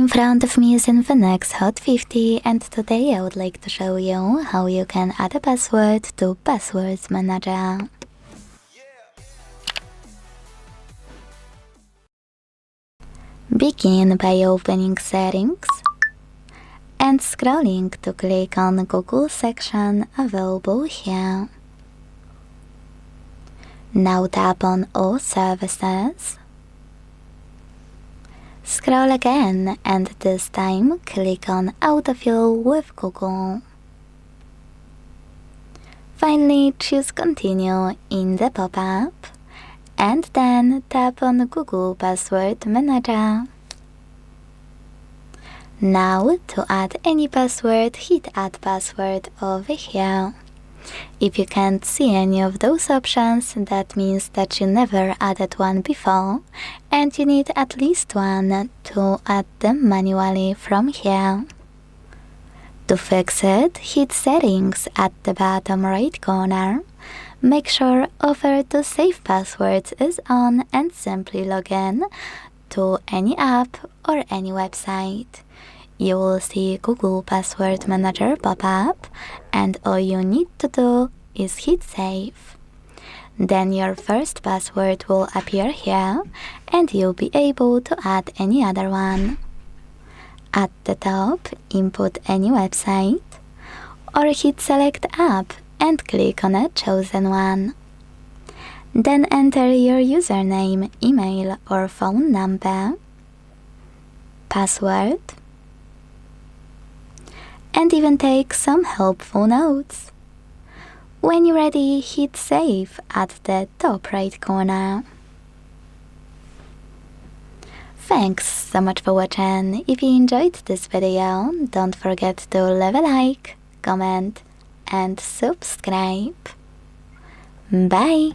In front of me is INFINIX Hot 50, and today I would like to show you how you can add a password to Passwords Manager. Begin by opening Settings and scrolling to click on Google section available here. Now tap on All Services. Scroll again and this time click on Autofill with Google. Finally choose Continue in the pop-up and then tap on Google Password Manager. Now to add any password, hit Add Password over here. If you can't see any of those options, that means that you never added one before and you need at least one to add them manually from here. To fix it, hit Settings at the bottom right corner. Make sure Offer to Save Passwords is on and simply log in to any app or any website. You will see Google Password Manager pop up and all you need to do is hit Save. Then your first password will appear here and you'll be able to add any other one. At the top, input any website or hit Select App and click on a chosen one. Then enter your username, email or phone number, password, and even take some helpful notes. When you're ready, hit Save at the top right corner. Thanks so much for watching. If you enjoyed this video, don't forget to leave a like, comment and subscribe. Bye!